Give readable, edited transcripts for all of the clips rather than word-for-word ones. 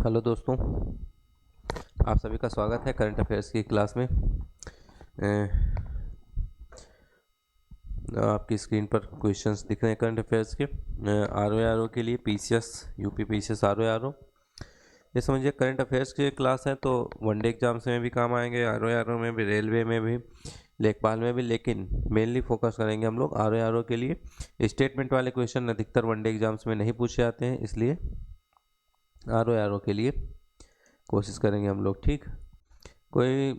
Hello दोस्तों, आप सभी का स्वागत है करंट अफेयर्स की क्लास में। आपकी स्क्रीन पर क्वेश्चंस दिख रहे हैं करंट अफेयर्स के। आर ओ के लिए PCS, UP PCS, R O ये समझिए करंट अफेयर्स की क्लास है, तो वनडे एग्जाम्स में भी काम आएंगे, आर ओ में भी, रेलवे में भी, लेखपाल में भी, लेकिन मेनली फोकस करेंगे हम लोग आर ओ के लिए। स्टेटमेंट वाले क्वेश्चन अधिकतर वनडे एग्जाम्स में नहीं पूछे जाते हैं, इसलिए आर ओ के लिए कोशिश करेंगे हम लोग। ठीक, कोई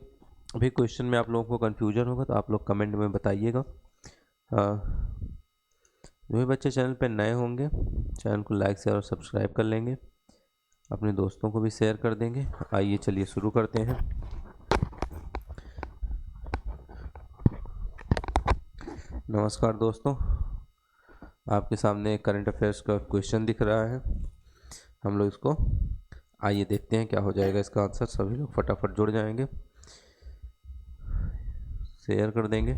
भी क्वेश्चन में आप लोगों को कन्फ्यूजन होगा तो आप लोग कमेंट में बताइएगा। जो भी बच्चे चैनल पर नए होंगे चैनल को लाइक शेयर और सब्सक्राइब कर लेंगे, अपने दोस्तों को भी शेयर कर देंगे। आइए चलिए शुरू करते हैं। नमस्कार दोस्तों, आपके सामने करंट अफेयर्स का क्वेश्चन दिख रहा है। हम लोग इसको आइए देखते हैं क्या हो जाएगा इसका आंसर। सभी लोग फटाफट जुड़ जाएंगे, शेयर कर देंगे।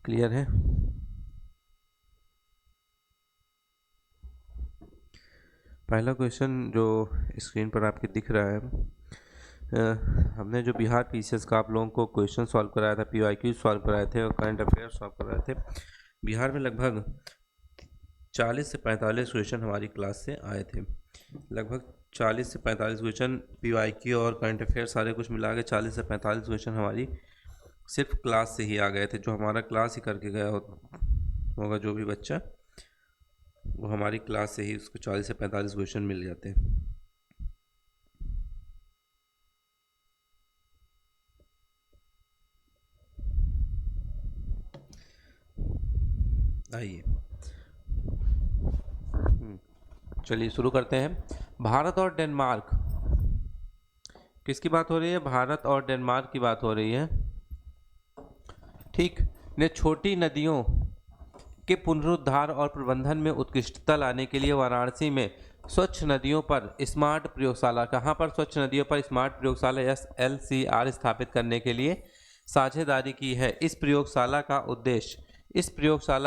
क्लियर है? पहला क्वेश्चन जो स्क्रीन पर आपके दिख रहा है, हमने जो बिहार पीसीएस का आप लोगों को क्वेश्चन सॉल्व कराया था, पीवाईक्यू सॉल्व कराए थे और करंट अफेयर सॉल्व कराए थे। बिहार में लगभग 40 से 45 क्वेश्चन हमारी क्लास से आए थे। लगभग 40 से 45 क्वेश्चन पीवाईक्यू और करंट अफेयर सारे कुछ मिला के 40 से 45 क्वेश्चन हमारी सिर्फ क्लास से ही आ गए थे। जो हमारा क्लास ही करके गया होगा जो भी बच्चा, वो हमारी क्लास से ही उसको 40 से 45 क्वेश्चन मिल जाते हैं। आइए चलिए शुरू करते हैं। भारत और डेनमार्क, किसकी बात हो रही है? भारत और डेनमार्क की बात हो रही है। ठीक, ने छोटी नदियों के पुनरुद्धार और प्रबंधन में उत्कृष्टता लाने के लिए वाराणसी में स्वच्छ नदियों पर स्मार्ट प्रयोगशाला, कहाँ पर? स्वच्छ नदियों पर स्मार्ट प्रयोगशाला SLCR स्थापित करने के लिए साझेदारी की है। इस प्रयोगशाला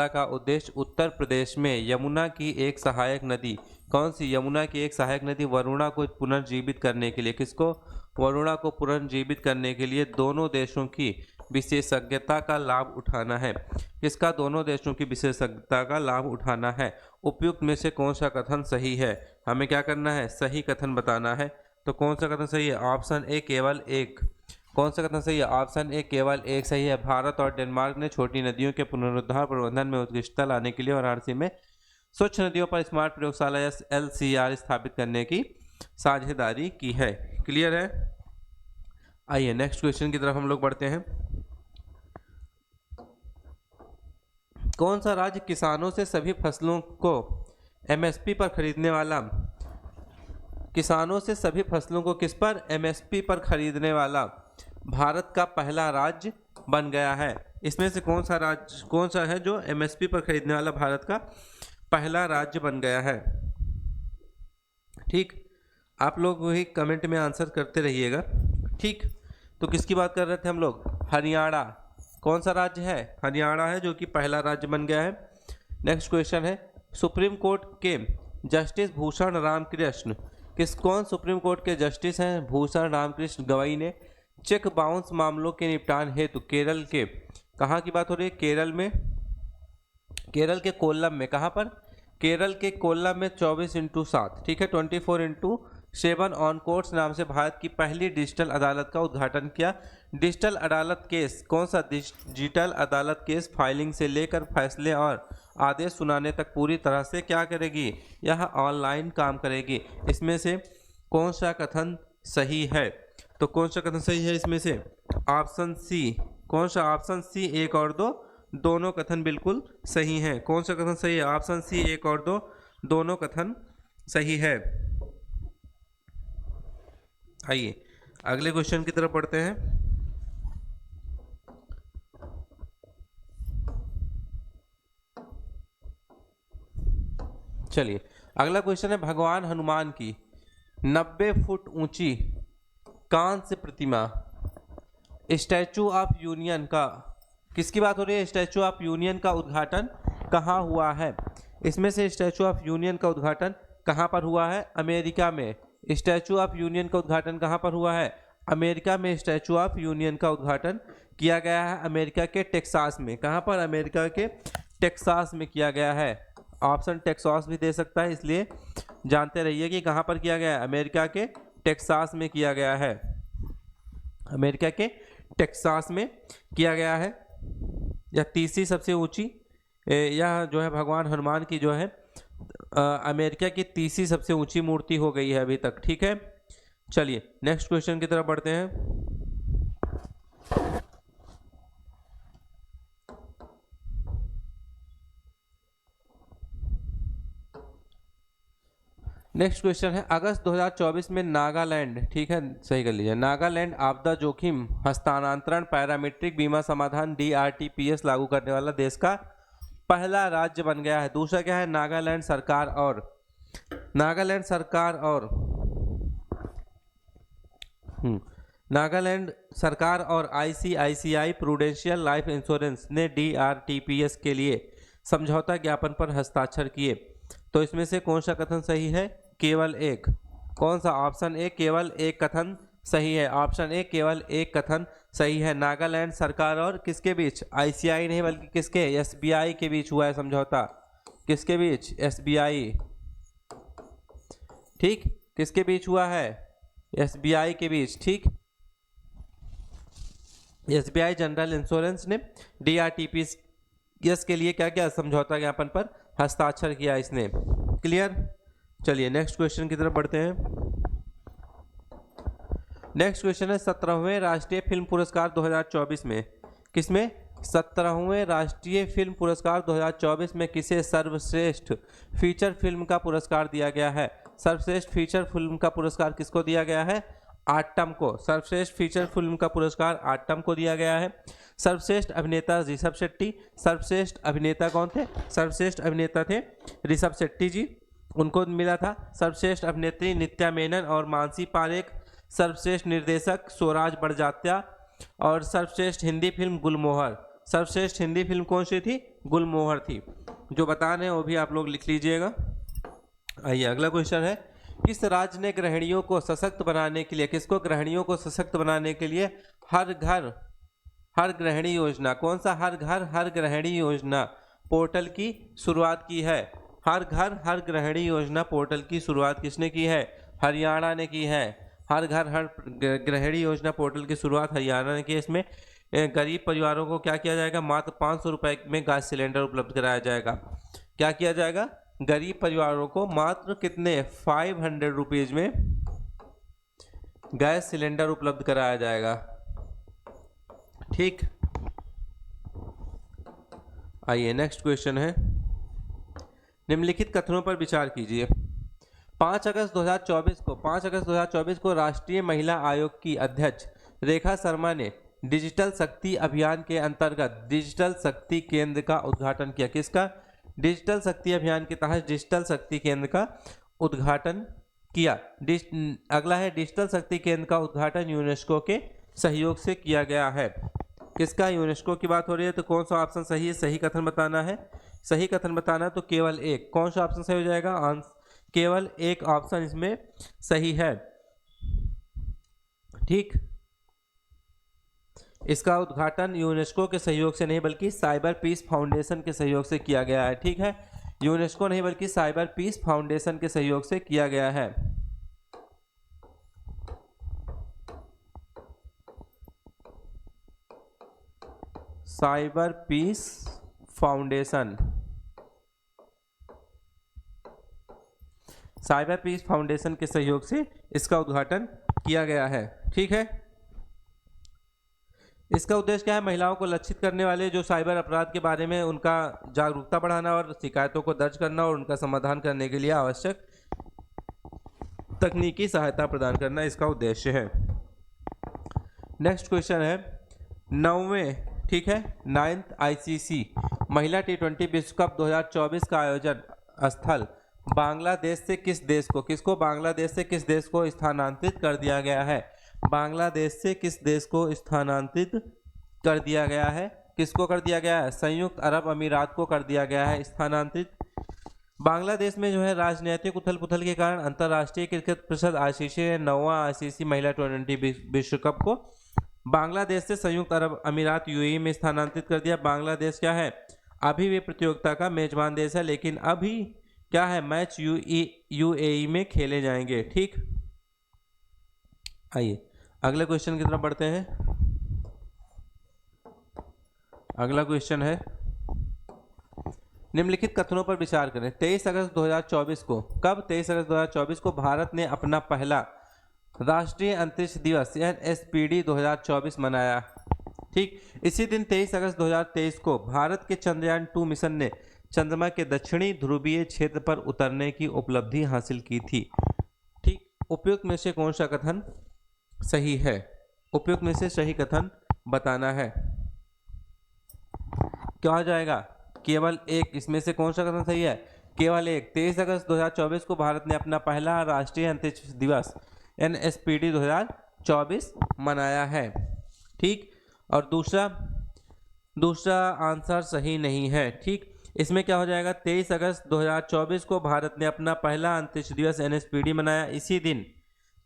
का उद्देश्य उत्तर प्रदेश में यमुना की एक सहायक नदी, कौन सी? यमुना की एक सहायक नदी वरुणा को पुनर्जीवित करने के लिए, किसको? वरुणा को पुनर्जीवित करने के लिए दोनों देशों की विशेषज्ञता का लाभ उठाना है। किसका? दोनों देशों की विशेषज्ञता का लाभ उठाना है। उपयुक्त में से कौन सा कथन सही है? हमें क्या करना है? सही कथन बताना है। तो कौन सा कथन सही है? ऑप्शन ए केवल एक। कौन सा कथन सही है? ऑप्शन ए केवल एक सही है। भारत और डेनमार्क ने छोटी नदियों के पुनरुद्धार प्रबंधन में उत्कृष्टता लाने के लिए वाराणसी में स्वच्छ नदियों पर स्मार्ट प्रयोगशाला SLCR स्थापित करने की साझेदारी की है। क्लियर है? आइए नेक्स्ट क्वेश्चन की तरफ हम लोग बढ़ते हैं। कौन सा राज्य किसानों से सभी फसलों को MSP पर खरीदने वाला, किसानों से सभी फसलों को किस पर? MSP पर खरीदने वाला भारत का पहला राज्य बन गया है? इसमें से कौन सा है जो MSP पर खरीदने वाला भारत का पहला राज्य बन गया है? ठीक, आप लोग वही कमेंट में आंसर करते रहिएगा। ठीक, तो किसकी बात कर रहे थे हम लोग? हरियाणा। कौन सा राज्य है? हरियाणा है जो कि पहला राज्य बन गया है। नेक्स्ट क्वेश्चन है, सुप्रीम कोर्ट के जस्टिस भूषण रामकृष्ण, कौन सुप्रीम कोर्ट के जस्टिस हैं? भूषण रामकृष्ण गवई ने चेक बाउंस मामलों के निपटान हेतु केरल के, कहाँ की बात हो रही है? केरल में, केरल के कोल्लम में, कहाँ पर? केरल के कोल्लम में 24/7, ठीक है, 24/7 ऑन कोर्ट्स नाम से भारत की पहली डिजिटल अदालत का उद्घाटन किया। डिजिटल अदालत केस, कौन सा? डिजिटल अदालत केस फाइलिंग से लेकर फैसले और आदेश सुनाने तक पूरी तरह से क्या करेगी? यह ऑनलाइन काम करेगी। इसमें से कौन सा कथन सही है? तो कौन सा कथन सही है इसमें से? Option C. कौन सा? ऑप्शन सी 1 और 2 दोनों कथन बिल्कुल सही हैं। कौन सा कथन सही है? ऑप्शन सी 1 और 2 दोनों कथन सही है। आइए अगले क्वेश्चन की तरफ बढ़ते हैं। चलिए अगला क्वेश्चन है, भगवान हनुमान की 90 फुट ऊंची कांस्य प्रतिमा स्टैचू ऑफ यूनियन का, किसकी बात हो रही है? स्टैचू ऑफ यूनियन का उद्घाटन कहाँ हुआ है? इसमें से स्टैचू ऑफ यूनियन का उद्घाटन कहाँ पर हुआ है? अमेरिका में। स्टैचू ऑफ यूनियन का उद्घाटन कहाँ पर हुआ है? अमेरिका में स्टैचू ऑफ यूनियन का उद्घाटन किया गया है अमेरिका के टेक्सास में। कहाँ पर? अमेरिका के टेक्सास में किया गया है। ऑप्शन टेक्सास भी दे सकता है, इसलिए जानते रहिए कि कहाँ पर किया गया है। अमेरिका के टेक्सास में किया गया है। अमेरिका के टेक्सास में किया गया है। यह तीसरी सबसे ऊंची, यह जो है भगवान हनुमान की जो है अमेरिका की तीसरी सबसे ऊंची मूर्ति हो गई है अभी तक। ठीक है, चलिए नेक्स्ट क्वेश्चन की तरफ बढ़ते हैं। नेक्स्ट क्वेश्चन है, अगस्त 2024 में नागालैंड, ठीक है सही कर लीजिए, नागालैंड आपदा जोखिम हस्तांतरण पैरामीट्रिक बीमा समाधान DRTPS लागू करने वाला देश का पहला राज्य बन गया है। दूसरा क्या है? नागालैंड सरकार और ICICI प्रूडेंशियल लाइफ इंश्योरेंस ने DRTPS के लिए समझौता ज्ञापन पर हस्ताक्षर किए। तो इसमें से कौन सा कथन सही है? केवल एक। कौन सा? ऑप्शन ए केवल एक कथन सही है। ऑप्शन ए केवल एक कथन सही है। नागालैंड सरकार और किसके बीच? ICI नहीं बल्कि किसके? SBI के बीच हुआ है समझौता। किसके बीच? SBI। ठीक, किसके बीच हुआ है? SBI के बीच। ठीक, SBI जनरल इंश्योरेंस ने DRTPS के लिए क्या क्या समझौता ज्ञापन पर हस्ताक्षर किया इसने। क्लियर? चलिए नेक्स्ट क्वेश्चन की तरफ बढ़ते हैं। नेक्स्ट क्वेश्चन है, 17वें राष्ट्रीय फिल्म पुरस्कार 2024 में किसमें? 17वें राष्ट्रीय फिल्म पुरस्कार 2024 में किसे सर्वश्रेष्ठ फीचर फिल्म का पुरस्कार दिया गया है? सर्वश्रेष्ठ फीचर फिल्म का पुरस्कार किसको दिया गया है? आट्टम को। सर्वश्रेष्ठ फीचर फिल्म का पुरस्कार आट्टम को दिया गया है। सर्वश्रेष्ठ अभिनेता ऋषभ शेट्टी। सर्वश्रेष्ठ अभिनेता कौन थे? सर्वश्रेष्ठ अभिनेता थे ऋषभ शेट्टी जी, उनको मिला था। सर्वश्रेष्ठ अभिनेत्री नित्या मेनन और मानसी पारेख। सर्वश्रेष्ठ निर्देशक स्वराज बड़जात्या। और सर्वश्रेष्ठ हिंदी फिल्म गुलमोहर। सर्वश्रेष्ठ हिंदी फिल्म कौन सी थी? गुलमोहर थी। जो बता रहे हैं वो भी आप लोग लिख लीजिएगा। आइए अगला क्वेश्चन है, किस राज्य ने गृहिणियों को सशक्त बनाने के लिए, किसको? गृहिणियों को सशक्त बनाने के लिए हर घर हर गृहिणी योजना, कौन सा? हर घर हर गृहिणी योजना पोर्टल की शुरुआत की है। हर घर हर गृहिणी योजना पोर्टल की शुरुआत किसने की है? हरियाणा ने की है। हर घर हर गृहिणी योजना पोर्टल की शुरुआत हरियाणा ने की। इसमें गरीब परिवारों को क्या किया जाएगा? मात्र 500 रुपये में गैस सिलेंडर उपलब्ध कराया जाएगा। क्या किया जाएगा? गरीब परिवारों को मात्र कितने? 500 रुपीज में गैस सिलेंडर उपलब्ध कराया जाएगा। ठीक, आइए नेक्स्ट क्वेश्चन है, निम्नलिखित कथनों पर विचार कीजिए। 5 अगस्त 2024 को राष्ट्रीय महिला आयोग की अध्यक्ष रेखा शर्मा ने डिजिटल शक्ति अभियान के अंतर्गत डिजिटल शक्ति केंद्र का उद्घाटन किया। किसका? डिजिटल शक्ति अभियान के तहत डिजिटल शक्ति केंद्र का उद्घाटन किया। अगला है, डिजिटल शक्ति केंद्र का उद्घाटन यूनेस्को के सहयोग से किया गया है। किसका? यूनेस्को की बात हो रही है, तो कौन सा ऑप्शन सही है? सही कथन बताना है। सही कथन बताना तो केवल एक। कौन सा ऑप्शन सही हो जाएगा? केवल एक ऑप्शन इसमें सही है। ठीक, इसका उद्घाटन यूनेस्को के सहयोग से नहीं बल्कि साइबर पीस फाउंडेशन के सहयोग से किया गया है। ठीक है, यूनेस्को नहीं बल्कि साइबर पीस फाउंडेशन के सहयोग से किया गया है। Cyber Peace Foundation, Cyber Peace Foundation के सहयोग से इसका उद्घाटन किया गया है। ठीक है, इसका उद्देश्य क्या है? महिलाओं को लक्षित करने वाले जो साइबर अपराध के बारे में उनका जागरूकता बढ़ाना और शिकायतों को दर्ज करना और उनका समाधान करने के लिए आवश्यक तकनीकी सहायता प्रदान करना इसका उद्देश्य है। नेक्स्ट क्वेश्चन है, 9वें, ठीक है, 9th ICC महिला T20 विश्व कप 2024 का आयोजन स्थल बांग्लादेश से किस देश को, किसको? बांग्लादेश से किस देश को स्थानांतरित कर दिया गया है? बांग्लादेश से किस देश को स्थानांतरित कर दिया गया है? किसको कर दिया गया है? संयुक्त अरब अमीरात को कर दिया गया है स्थानांतरित। बांग्लादेश में जो है राजनीतिक उथल पुथल के कारण अंतर्राष्ट्रीय क्रिकेट परिषद आईसीसी ने 9वां आईसीसी महिला T20 विश्व कप को बांग्लादेश से संयुक्त अरब अमीरात यूएई में स्थानांतरित कर दिया। बांग्लादेश क्या है? अभी भी प्रतियोगिता का मेजबान देश है, लेकिन अभी क्या है, मैच यूएई में खेले जाएंगे। ठीक, आइए अगले क्वेश्चन की तरफ बढ़ते हैं। अगला क्वेश्चन है, निम्नलिखित कथनों पर विचार करें। 23 अगस्त 2024 को, कब 23 अगस्त 2024 को भारत ने अपना पहला राष्ट्रीय अंतरिक्ष दिवस NSPD 2024 मनाया। ठीक, इसी दिन 23 अगस्त 2023 को भारत के चंद्रयान 2 मिशन ने चंद्रमा के दक्षिणी ध्रुवीय क्षेत्र पर उतरने की उपलब्धि हासिल की थी। ठीक, उपयुक्त में से कौन सा कथन सही है? उपयुक्त में से सही कथन बताना है। क्या हो जाएगा? केवल एक। इसमें से कौन सा कथन सही है? केवल एक। 23 अगस्त 2024 को भारत ने अपना पहला राष्ट्रीय अंतरिक्ष दिवस NSPD 2024 मनाया है। ठीक, और दूसरा आंसर सही नहीं है। ठीक, इसमें क्या हो जाएगा? 23 अगस्त 2024 को भारत ने अपना पहला अंतरिक्ष दिवस NSPD मनाया। इसी दिन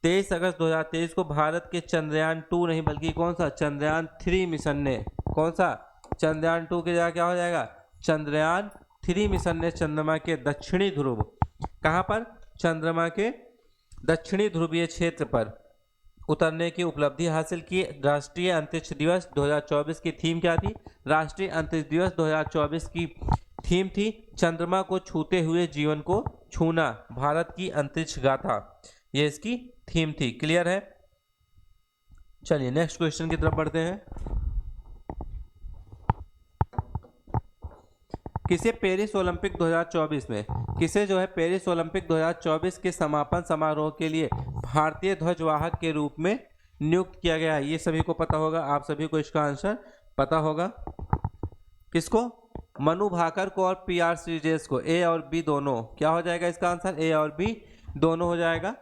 23 अगस्त 2023 को भारत के चंद्रयान 2 नहीं बल्कि कौन सा, चंद्रयान 3 मिशन ने, कौन सा, चंद्रयान 2 के जगह क्या हो जाएगा? चंद्रयान 3 मिशन ने चंद्रमा के दक्षिणी ध्रुव, कहां पर? चंद्रमा के दक्षिणी ध्रुवीय क्षेत्र पर उतरने की उपलब्धि हासिल की। राष्ट्रीय अंतरिक्ष दिवस 2024 की थीम क्या थी? राष्ट्रीय अंतरिक्ष दिवस 2024 की थीम थी चंद्रमा को छूते हुए जीवन को छूना, भारत की अंतरिक्ष गाथा, ये इसकी थीम थी। क्लियर है? चलिए नेक्स्ट क्वेश्चन की तरफ बढ़ते हैं। किसे पेरिस ओलंपिक 2024 में, किसे जो है पेरिस ओलंपिक 2024 के समापन समारोह के लिए भारतीय ध्वजवाहक के रूप में नियुक्त किया गया है? ये सभी को पता होगा, आप सभी को इसका आंसर पता होगा। किसको? मनु भाकर को और PR श्रीजेश को। A और B दोनों। क्या हो जाएगा इसका आंसर? A और B दोनों हो जाएगा।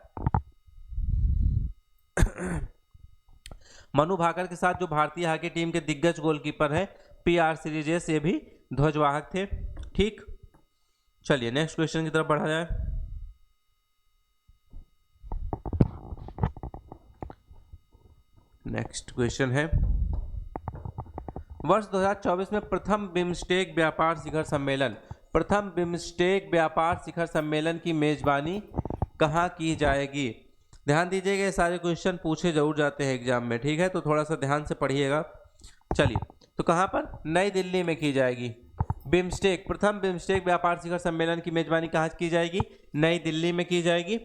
मनु भाकर के साथ जो भारतीय हॉकी टीम के दिग्गज गोलकीपर है PR श्रीजेश, ये भी ध्वजवाहक थे। ठीक, चलिए नेक्स्ट क्वेश्चन की तरफ बढ़ा जाए। नेक्स्ट क्वेश्चन है, वर्ष 2024 में प्रथम बिम्स्टेक व्यापार शिखर सम्मेलन, प्रथम बिम्स्टेक व्यापार शिखर सम्मेलन की मेजबानी कहाँ की जाएगी? ध्यान दीजिएगा, ये सारे क्वेश्चन पूछे जरूर जाते हैं एग्जाम में। ठीक है, तो थोड़ा सा ध्यान से पढ़िएगा। चलिए, तो कहाँ पर? नई दिल्ली में की जाएगी। बिम्स्टेक, प्रथम बिम्स्टेक व्यापार शिखर सम्मेलन की मेजबानी कहाँ की जाएगी? नई दिल्ली में की जाएगी।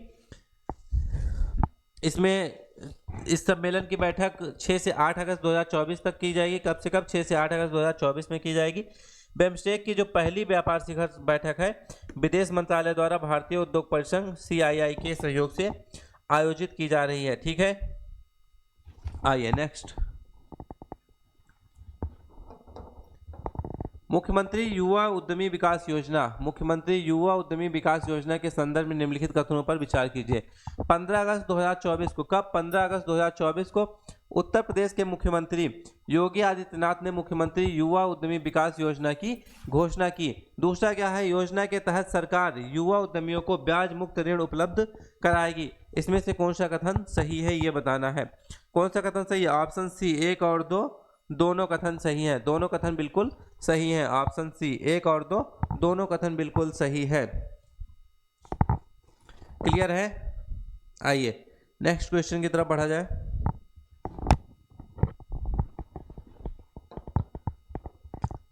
इसमें इस सम्मेलन की बैठक 6 से 8 अगस्त 2024 तक की जाएगी। कब से कब? 6 से 8 अगस्त 2024 में की जाएगी। बिम्स्टेक की जो पहली व्यापार शिखर बैठक है विदेश मंत्रालय द्वारा भारतीय उद्योग परिसंघ CII के सहयोग से आयोजित की जा रही है। ठीक है, आइए नेक्स्ट। मुख्यमंत्री युवा उद्यमी विकास योजना, मुख्यमंत्री युवा उद्यमी विकास योजना के संदर्भ में निम्नलिखित कथनों पर विचार कीजिए। 15 अगस्त 2024 को, कब? 15 अगस्त 2024 को उत्तर प्रदेश के मुख्यमंत्री योगी आदित्यनाथ ने मुख्यमंत्री युवा उद्यमी विकास योजना की घोषणा की। दूसरा क्या है? योजना के तहत सरकार युवा उद्यमियों को ब्याज मुक्त ऋण उपलब्ध कराएगी। इसमें से कौन सा कथन सही है ये बताना है। कौन सा कथन सही है? ऑप्शन C 1 और 2 दोनों कथन सही हैं। दोनों कथन बिल्कुल सही हैं। ऑप्शन C 1 और 2 दोनों कथन बिल्कुल सही है। क्लियर है? आइए नेक्स्ट क्वेश्चन की तरफ बढ़ा जाए।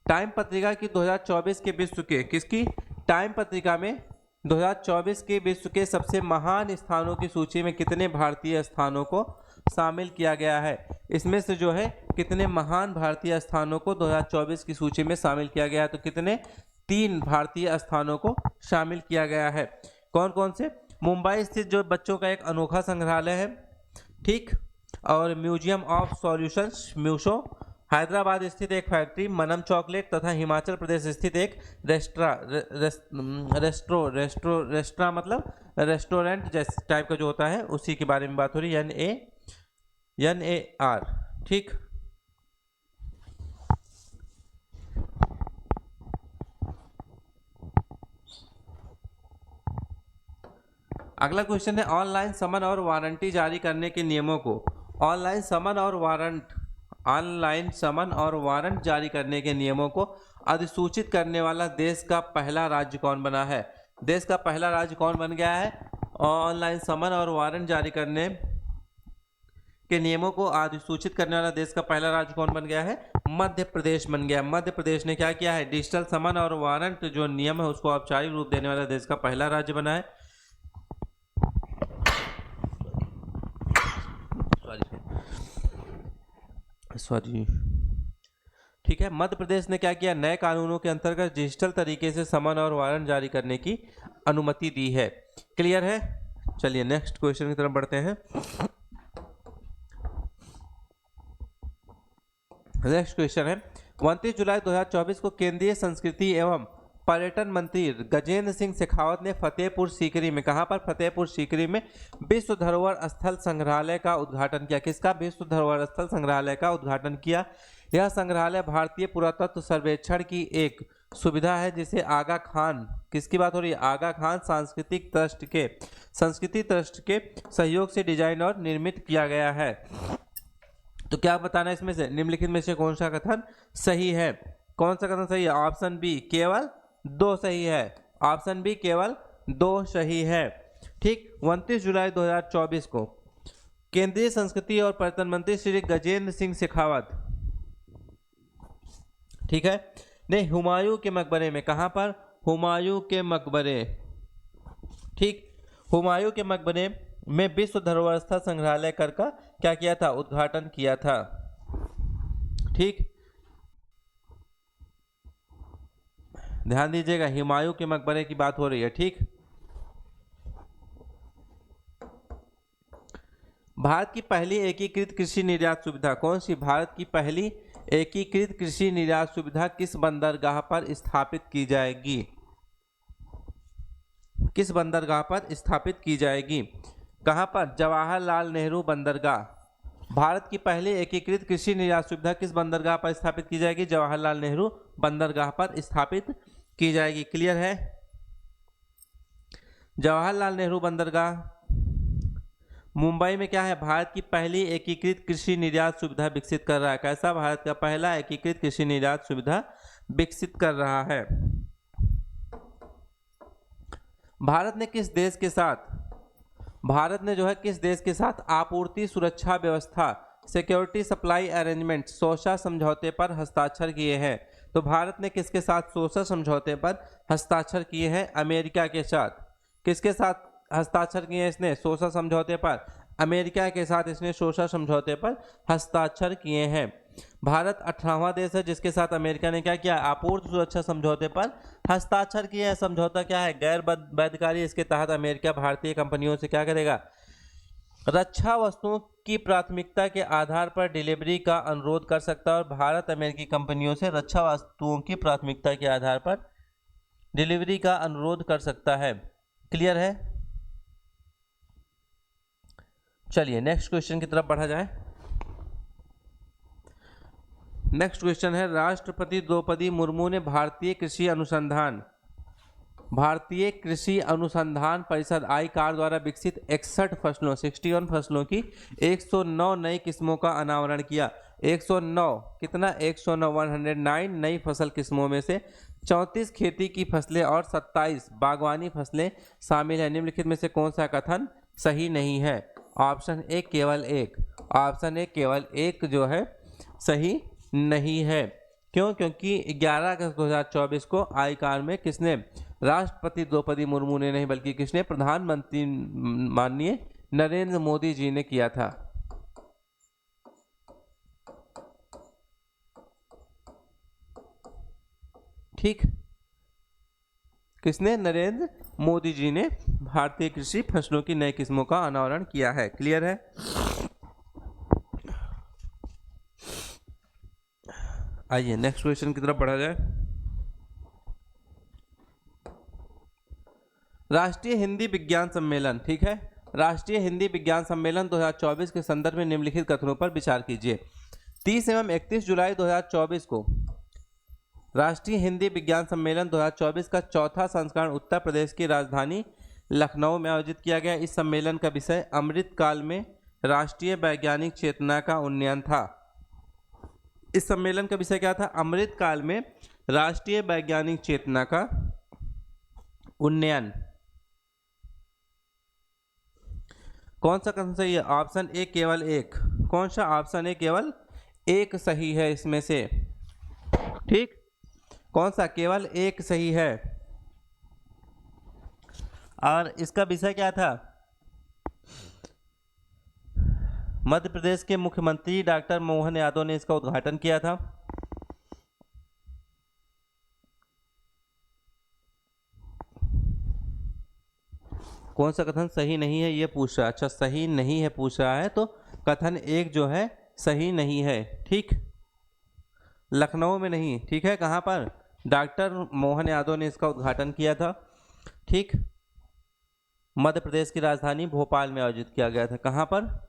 टाइम पत्रिका की 2024 के विश्व के, किसकी? टाइम पत्रिका में 2024 के विश्व के सबसे महान स्थानों की सूची में कितने भारतीय स्थानों को शामिल किया गया है? इसमें से जो है कितने महान भारतीय स्थानों को 2024 की सूची में शामिल किया गया है? तो कितने? 3 भारतीय स्थानों को शामिल किया गया है। कौन कौन से? मुंबई स्थित जो बच्चों का एक अनोखा संग्रहालय है, ठीक, और म्यूजियम ऑफ सॉल्यूशंस म्यूशो, हैदराबाद स्थित एक फैक्ट्री मनम चॉकलेट, तथा हिमाचल प्रदेश स्थित एक रेस्टोरेंट मतलब रेस्टोरेंट जैसे टाइप का जो होता है उसी के बारे में बात हो रही है। NAR। ठीक, अगला क्वेश्चन है ऑनलाइन समन और वारंटी जारी करने के नियमों को ऑनलाइन समन और वारंट जारी करने के नियमों को अधिसूचित करने वाला देश का पहला राज्य कौन बना है? देश का पहला राज्य कौन बन गया है? ऑनलाइन समन और वारंट जारी करने के नियमों को अधिसूचित करने वाला देश का पहला राज्य कौन बन गया है? मध्य प्रदेश बन गया। मध्य प्रदेश ने क्या किया है? डिजिटल समन और वारंट जो नियम है उसको औपचारिक रूप देने वाला देश का पहला राज्य बना है। सॉरी, ठीक है। मध्य प्रदेश ने क्या किया? नए कानूनों के अंतर्गत डिजिटल तरीके से समन और वारंट जारी करने की अनुमति दी है। क्लियर है? चलिए नेक्स्ट क्वेश्चन की तरफ बढ़ते हैं। नेक्स्ट क्वेश्चन है 29 जुलाई 2024 को केंद्रीय संस्कृति एवं पर्यटन मंत्री गजेंद्र सिंह शेखावत ने फतेहपुर सीकरी में, कहां पर? फतेहपुर सीकरी में विश्व धरोहर स्थल संग्रहालय का उद्घाटन किया। किसका? विश्व धरोहर स्थल संग्रहालय का उद्घाटन किया। यह संग्रहालय भारतीय पुरातत्व सर्वेक्षण की एक सुविधा है जिसे आगा खान, किसकी बात हो रही है? आगा खान संस्कृति ट्रस्ट के सहयोग से डिजाइन और निर्मित किया गया है। तो क्या बताना है इसमें से? निम्नलिखित में से कौन सा कथन सही है? कौन सा कथन सही है? ऑप्शन बी केवल 2 सही है। ऑप्शन बी केवल 2 सही है। ठीक। 29 जुलाई 2024 को केंद्रीय संस्कृति और पर्यटन मंत्री श्री गजेंद्र सिंह शेखावत, ठीक है, ने हुमायूं के मकबरे में, कहां पर? हुमायूं के मकबरे, ठीक, हुमायूं के मकबरे में विश्व धरोहर स्थल संग्रहालय कर का क्या किया था? उद्घाटन किया था। ठीक, ध्यान दीजिएगा, हुमायूं के मकबरे की बात हो रही है। ठीक, भारत की पहली एकीकृत कृषि निर्यात सुविधा कौन सी? भारत की पहली एकीकृत कृषि निर्यात सुविधा किस बंदरगाह पर स्थापित की जाएगी? किस बंदरगाह पर स्थापित की जाएगी? कहां पर? जवाहरलाल नेहरू बंदरगाह। भारत की पहली एकीकृत कृषि निर्यात सुविधा किस बंदरगाह पर स्थापित की जाएगी? जवाहरलाल नेहरू बंदरगाह पर स्थापित की जाएगी। क्लियर है? जवाहरलाल नेहरू बंदरगाह मुंबई में क्या है? भारत की पहली एकीकृत कृषि निर्यात सुविधा विकसित कर रहा है। कैसा? भारत का पहला एकीकृत कृषि निर्यात सुविधा विकसित कर रहा है। भारत ने किस देश के साथ, भारत ने जो है किस देश के साथ आपूर्ति सुरक्षा व्यवस्था सिक्योरिटी सप्लाई अरेंजमेंट सोशा समझौते पर हस्ताक्षर किए हैं? तो भारत ने किसके साथ सोशा समझौते पर हस्ताक्षर किए हैं? अमेरिका के साथ। किसके साथ हस्ताक्षर किए हैं इसने? सोशा समझौते पर। अमेरिका के साथ इसने सोशा समझौते पर हस्ताक्षर किए हैं। भारत 18वां देश है जिसके साथ अमेरिका ने क्या किया? आपूर्ति सुरक्षा समझौते पर हस्ताक्षर किया है। समझौता क्या है? गैर वैधकारी। इसके तहत अमेरिका भारतीय कंपनियों से क्या करेगा? रक्षा वस्तुओं की प्राथमिकता के आधार पर डिलीवरी का अनुरोध कर सकता है और भारत अमेरिकी कंपनियों से रक्षा वस्तुओं की प्राथमिकता के आधार पर डिलीवरी का अनुरोध कर सकता है। क्लियर है? चलिए नेक्स्ट क्वेश्चन की तरफ बढ़ा जाए। नेक्स्ट क्वेश्चन है राष्ट्रपति द्रौपदी मुर्मू ने भारतीय कृषि अनुसंधान परिषद ICAR द्वारा विकसित 61 फसलों की 109 नई किस्मों का अनावरण किया। 109 कितना? 109 नई फसल किस्मों में से 34 खेती की फसलें और 27 बागवानी फसलें शामिल हैं। निम्नलिखित में से कौन सा कथन सही नहीं है? ऑप्शन ए केवल 1। ऑप्शन ए केवल 1 जो है सही नहीं है। क्यों? क्योंकि 11 अगस्त 2024 को ICAR में किसने? राष्ट्रपति द्रौपदी मुर्मू ने नहीं बल्कि किसने? प्रधानमंत्री माननीय नरेंद्र मोदी जी ने किया था। ठीक, किसने? नरेंद्र मोदी जी ने भारतीय कृषि फसलों की नई किस्मों का अनावरण किया है। क्लियर है? आइए नेक्स्ट क्वेश्चन की तरफ बढ़ा जाए। राष्ट्रीय हिंदी विज्ञान सम्मेलन, ठीक है, राष्ट्रीय हिंदी विज्ञान सम्मेलन 2024 के संदर्भ में निम्नलिखित कथनों पर विचार कीजिए। 30 एवं 31 जुलाई 2024 को राष्ट्रीय हिंदी विज्ञान सम्मेलन 2024 का चौथा संस्करण उत्तर प्रदेश की राजधानी लखनऊ में आयोजित किया गया। इस सम्मेलन का विषय अमृत काल में राष्ट्रीय वैज्ञानिक चेतना का उन्नयन था। इस सम्मेलन का विषय क्या था? अमृत काल में राष्ट्रीय वैज्ञानिक चेतना का उन्नयन। कौन सा कथन सही है? ऑप्शन ए केवल एक। कौन सा? ऑप्शन ए केवल एक सही है इसमें से। ठीक, कौन सा? केवल एक सही है। और इसका विषय क्या था? मध्य प्रदेश के मुख्यमंत्री डॉक्टर मोहन यादव ने इसका उद्घाटन किया था। कौन सा कथन सही नहीं है ये पूछ रहा है। अच्छा, सही नहीं है पूछ रहा है, तो कथन एक जो है सही नहीं है। ठीक, लखनऊ में नहीं। ठीक है, कहाँ पर? डॉक्टर मोहन यादव ने इसका उद्घाटन किया था। ठीक, मध्य प्रदेश की राजधानी भोपाल में आयोजित किया गया था। कहाँ पर?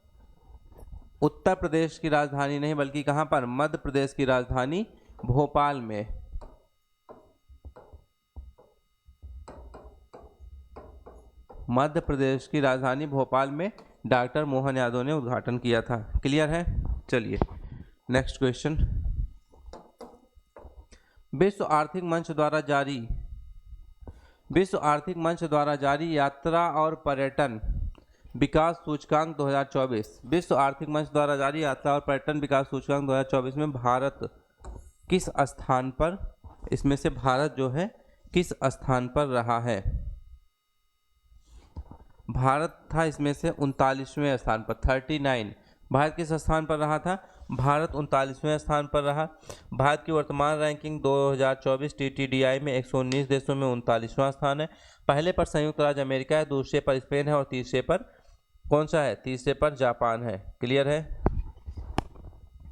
उत्तर प्रदेश की राजधानी नहीं, बल्कि कहाँ पर? मध्य प्रदेश की राजधानी भोपाल में। मध्य प्रदेश की राजधानी भोपाल में डॉक्टर मोहन यादव ने उद्घाटन किया था। क्लियर है? चलिए नेक्स्ट क्वेश्चन। विश्व आर्थिक मंच द्वारा जारी यात्रा और पर्यटन विकास सूचकांक 2024। विश्व आर्थिक मंच द्वारा जारी यात्रा और पर्यटन विकास सूचकांक 2024 में भारत किस स्थान पर, इसमें से भारत जो है किस स्थान पर रहा है? भारत था इसमें से 39वें स्थान पर, 39। भारत किस स्थान पर रहा था? भारत 39वें स्थान पर रहा। भारत की वर्तमान रैंकिंग 2024 TTDI में 119 देशों में 39वां स्थान है। पहले पर संयुक्त राज्य अमेरिका है, दूसरे पर स्पेन है और तीसरे पर कौन सा है? तीसरे पर जापान है। क्लियर है?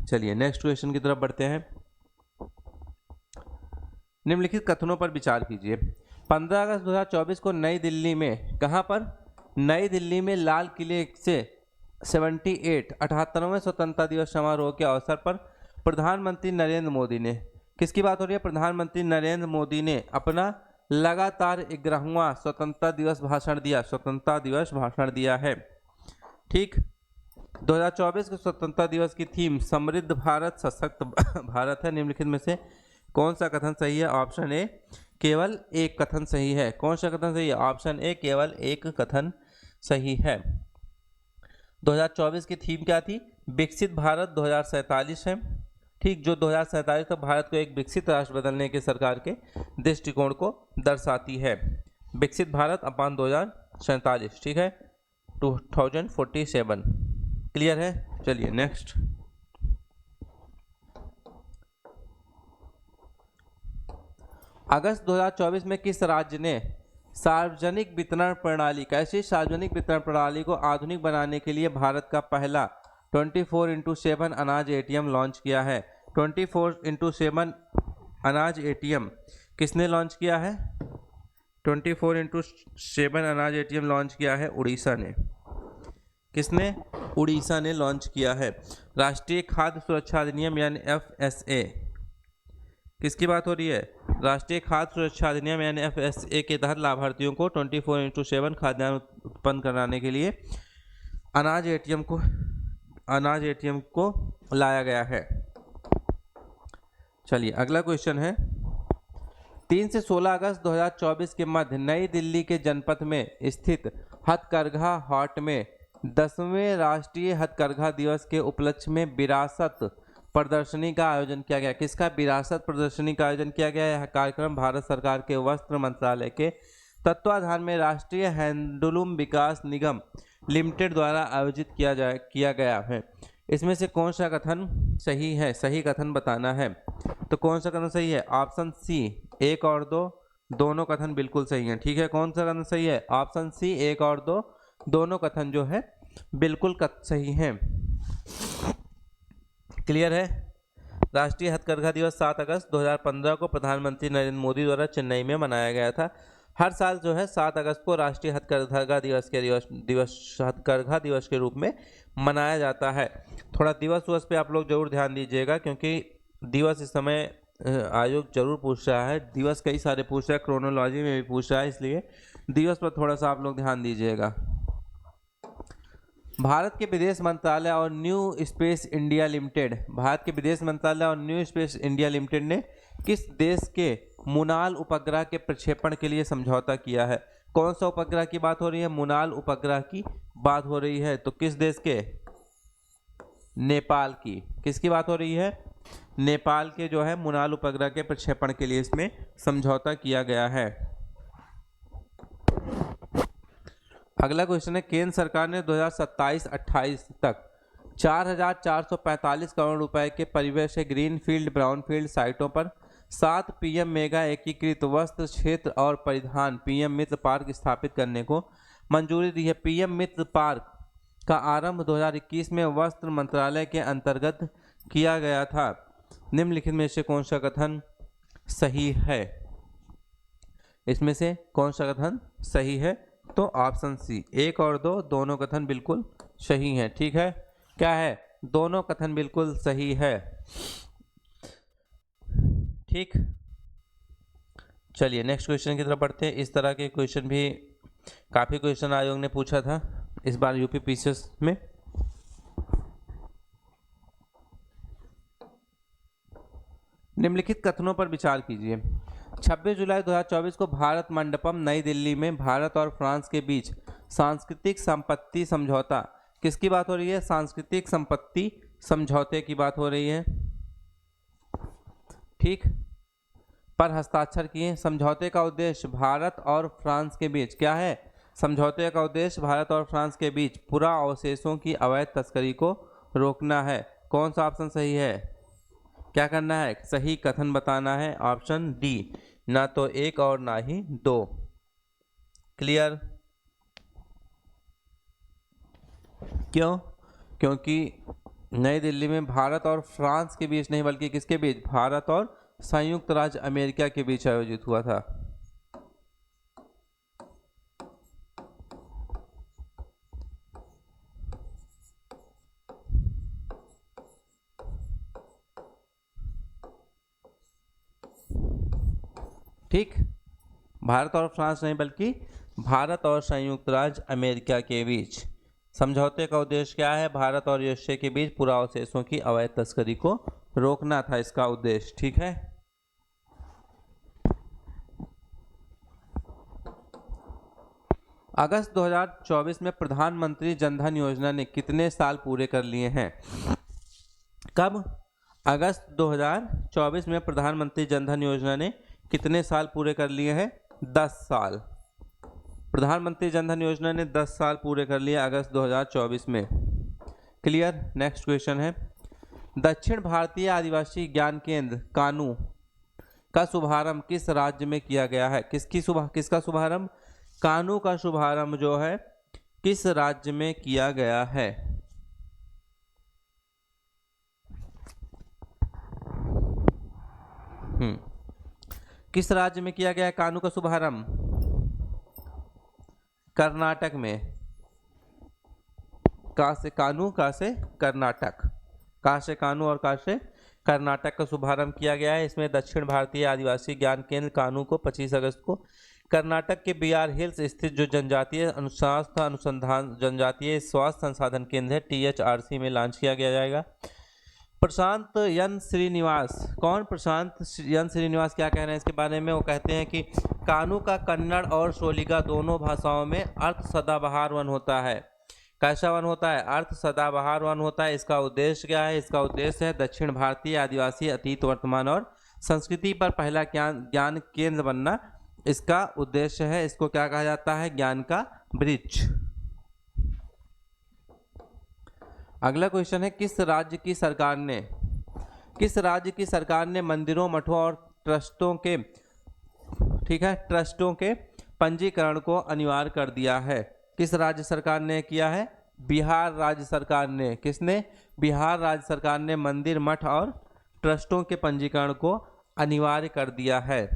चलिए नेक्स्ट क्वेश्चन की तरफ बढ़ते हैं। निम्नलिखित कथनों पर विचार कीजिए। 15 अगस्त 2024 को नई दिल्ली में, कहाँ पर? नई दिल्ली में लाल किले से 78वें स्वतंत्रता दिवस समारोह के अवसर पर प्रधानमंत्री नरेंद्र मोदी ने, किसकी बात हो रही है? प्रधानमंत्री नरेंद्र मोदी ने अपना लगातार 11वां स्वतंत्रता दिवस भाषण दिया है। ठीक, 2024 के स्वतंत्रता दिवस की थीम समृद्ध भारत सशक्त भारत है। निम्नलिखित में से कौन सा कथन सही है? ऑप्शन ए केवल एक कथन सही है। कौन सा कथन सही है? ऑप्शन ए केवल एक कथन सही है। 2024 की थीम क्या थी? विकसित भारत 2047 है। ठीक, जो 2047 तक भारत को एक विकसित राष्ट्र बदलने के सरकार के दृष्टिकोण को दर्शाती है। विकसित भारत अपान 2047। ठीक है, 2047। क्लियर है? चलिए नेक्स्ट। अगस्त 2024 में किस राज्य ने सार्वजनिक वितरण प्रणाली, कैसी सार्वजनिक वितरण प्रणाली को आधुनिक बनाने के लिए भारत का पहला 24x7 अनाज ATM लॉन्च किया है? 24x7 अनाज ATM किसने लॉन्च किया है? 24x7 अनाज ATM लॉन्च किया है उड़ीसा ने। किसने? उड़ीसा ने लॉन्च किया है। राष्ट्रीय खाद्य सुरक्षा अधिनियम यानी FSA, किसकी बात हो रही है? राष्ट्रीय खाद्य सुरक्षा अधिनियम यानी FSA के तहत लाभार्थियों को 24x7 खाद्यान्न उत्पन्न कराने के लिए अनाज ATM को लाया गया है। चलिए अगला क्वेश्चन है। 3 से 16 अगस्त 2024 के मध्य नई दिल्ली के जनपथ में स्थित हथकरघा हाट में 10वें राष्ट्रीय हथकरघा दिवस के उपलक्ष्य में विरासत प्रदर्शनी का आयोजन किया गया। किसका? विरासत प्रदर्शनी का आयोजन किया गया। यह कार्यक्रम भारत सरकार के वस्त्र मंत्रालय के तत्वाधान में राष्ट्रीय हैंडलूम विकास निगम लिमिटेड द्वारा आयोजित किया गया है। इसमें से कौन सा कथन सही है? सही कथन बताना है। तो कौन सा कथन सही है? ऑप्शन सी 1 और 2 दोनों कथन बिल्कुल सही हैं। ठीक है, कौन सा कथन सही है? ऑप्शन सी 1 और 2 दोनों कथन जो है बिल्कुल सही हैं। क्लियर है? राष्ट्रीय हथकरघा दिवस 7 अगस्त 2015 को प्रधानमंत्री नरेंद्र मोदी द्वारा चेन्नई में मनाया गया था। हर साल जो है 7 अगस्त को राष्ट्रीय हथकरघा दिवस के रूप में मनाया जाता है। थोड़ा दिवस पे आप लोग जरूर ध्यान दीजिएगा, क्योंकि दिवस इस समय आयोग जरूर पूछ रहा है। दिवस कई सारे पूछ रहा है, क्रोनोलॉजी में भी पूछ रहा है, इसलिए दिवस पर थोड़ा सा आप लोग ध्यान दीजिएगा। भारत के विदेश मंत्रालय और new space India limited, Bharat के विदेश मंत्रालय और न्यू स्पेस इंडिया लिमिटेड ने किस देश के मुनाल उपग्रह के प्रक्षेपण के लिए समझौता किया है? कौन सा उपग्रह की बात हो रही है? मुनाल उपग्रह की बात हो रही है। तो किस देश के? नेपाल की। किसकी बात हो रही है? नेपाल के जो है मुनाल उपग्रह के प्रक्षेपण के लिए इसमें समझौता किया गया है। अगला क्वेश्चन है, केंद्र सरकार ने 2027-28 तक 4,445 करोड़ रुपए के परिव्यय से ग्रीनफील्ड ब्राउनफील्ड साइटों पर 7 पीएम मेगा एकीकृत वस्त्र क्षेत्र और परिधान पीएम मित्र पार्क स्थापित करने को मंजूरी दी है। पीएम मित्र पार्क का आरंभ 2021 में वस्त्र मंत्रालय के अंतर्गत किया गया था। निम्नलिखित में से कौन सा कथन सही है? इसमें से कौन सा कथन सही है? तो ऑप्शन सी, 1 और 2 दोनों कथन बिल्कुल सही हैं। ठीक है, क्या है? दोनों कथन बिल्कुल सही है। ठीक, चलिए नेक्स्ट क्वेश्चन की तरफ बढ़ते हैं। इस तरह के क्वेश्चन भी काफी क्वेश्चन आयोग ने पूछा था इस बार यूपी पीसीएस में। निम्नलिखित कथनों पर विचार कीजिए। 26 जुलाई 2024 को भारत मंडपम नई दिल्ली में भारत और फ्रांस के बीच सांस्कृतिक संपत्ति समझौता, किसकी बात हो रही है? सांस्कृतिक संपत्ति समझौते की बात हो रही है, ठीक, पर हस्ताक्षर किए। समझौते का उद्देश्य भारत और फ्रांस के बीच क्या है? समझौते का उद्देश्य भारत और फ्रांस के बीच पुरा अवशेषों की अवैध तस्करी को रोकना है। कौन सा ऑप्शन सही है? क्या करना है? सही कथन बताना है। ऑप्शन डी, ना तो 1 और ना ही 2। क्लियर? क्यों? क्योंकि नई दिल्ली में भारत और फ्रांस के बीच नहीं बल्कि किसके बीच? भारत और संयुक्त राज्य अमेरिका के बीच आयोजित हुआ था। ठीक, भारत और फ्रांस नहीं बल्कि भारत और संयुक्त राज्य अमेरिका के बीच। समझौते का उद्देश्य क्या है? भारत और यूएसए के बीच पुरा अवशेषों की अवैध तस्करी को रोकना था इसका उद्देश्य। ठीक है, अगस्त 2024 में प्रधानमंत्री जनधन योजना ने कितने साल पूरे कर लिए हैं? कब? अगस्त 2024 में प्रधानमंत्री जनधन योजना ने कितने साल पूरे कर लिए हैं? 10 साल। प्रधानमंत्री जनधन योजना ने 10 साल पूरे कर लिए अगस्त 2024 में। क्लियर? नेक्स्ट क्वेश्चन है, दक्षिण भारतीय आदिवासी ज्ञान केंद्र कानू का शुभारंभ किस राज्य में किया गया है? किसका शुभारंभ? कानू का शुभारंभ जो है किस राज्य में किया गया है? किस राज्य में किया गया है कानू का शुभारंभ? कर्नाटक में। कहाँ से कानू? कहाँ से? कर्नाटक। कहाँ से कानू और कहाँ से? कर्नाटक का शुभारंभ किया गया है। इसमें दक्षिण भारतीय आदिवासी ज्ञान केंद्र कानू को 25 अगस्त को कर्नाटक के बीआर हिल्स स्थित जो जनजातीय स्वास्थ्य संसाधन केंद्र है THRC में लॉन्च किया गया जाएगा। प्रशांत एन श्रीनिवास, कौन? प्रशांत एन श्रीनिवास क्या कह रहे हैं इसके बारे में? वो कहते हैं कि कानू का कन्नड़ और सोलिगा दोनों भाषाओं में अर्थ सदाबहार वन होता है। कैसा वन होता है? अर्थ सदाबहार वन होता है। इसका उद्देश्य क्या है? इसका उद्देश्य है दक्षिण भारतीय आदिवासी अतीत वर्तमान और संस्कृति पर पहला ज्ञान केंद्र बनना इसका उद्देश्य है। इसको क्या कहा जाता है? ज्ञान का वृक्ष। अगला क्वेश्चन है, किस राज्य की सरकार ने मंदिरों, मठों और ट्रस्टों के, ठीक है, ट्रस्टों के पंजीकरण को अनिवार्य कर दिया है? किस राज्य सरकार ने किया है? बिहार राज्य सरकार ने। किसने? बिहार राज्य सरकार ने मंदिर, मठ और ट्रस्टों के पंजीकरण को अनिवार्य कर दिया है।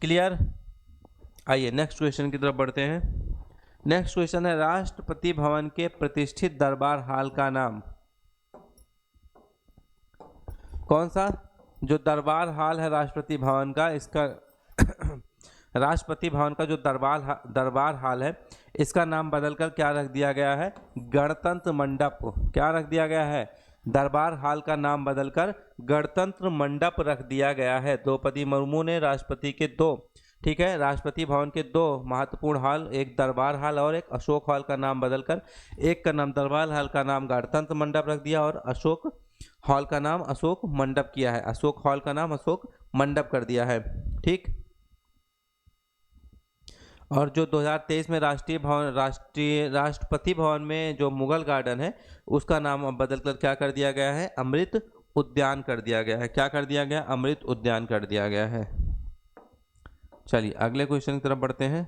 क्लियर? आइए नेक्स्ट क्वेश्चन की तरफ बढ़ते हैं। नेक्स्ट क्वेश्चन है, राष्ट्रपति भवन के प्रतिष्ठित दरबार हॉल का नाम कौन सा? जो दरबार हाल है राष्ट्रपति भवन का, इसका राष्ट्रपति भवन का जो दरबार हाल है, इसका नाम बदलकर क्या रख दिया गया है? गणतंत्र मंडप। क्या रख दिया गया है? दरबार हाल का नाम बदलकर गणतंत्र मंडप रख दिया गया है। द्रौपदी मुर्मू ने राष्ट्रपति के दो, ठीक है, राष्ट्रपति भवन के दो महत्वपूर्ण हाल, एक दरबार हाल और एक अशोक हॉल का नाम बदलकर एक का नाम दरबार हाल का नाम गणतंत्र मंडप रख दिया और अशोक हॉल का नाम अशोक मंडप किया है। अशोक हॉल का नाम अशोक मंडप कर दिया है। ठीक। और जो 2023 में राष्ट्रपति भवन में जो मुगल गार्डन है, उसका नाम अब बदलकर क्या कर दिया गया है? अमृत उद्यान कर दिया गया है। क्या कर दिया गया? अमृत उद्यान कर दिया गया है। चलिए अगले क्वेश्चन की तरफ बढ़ते हैं।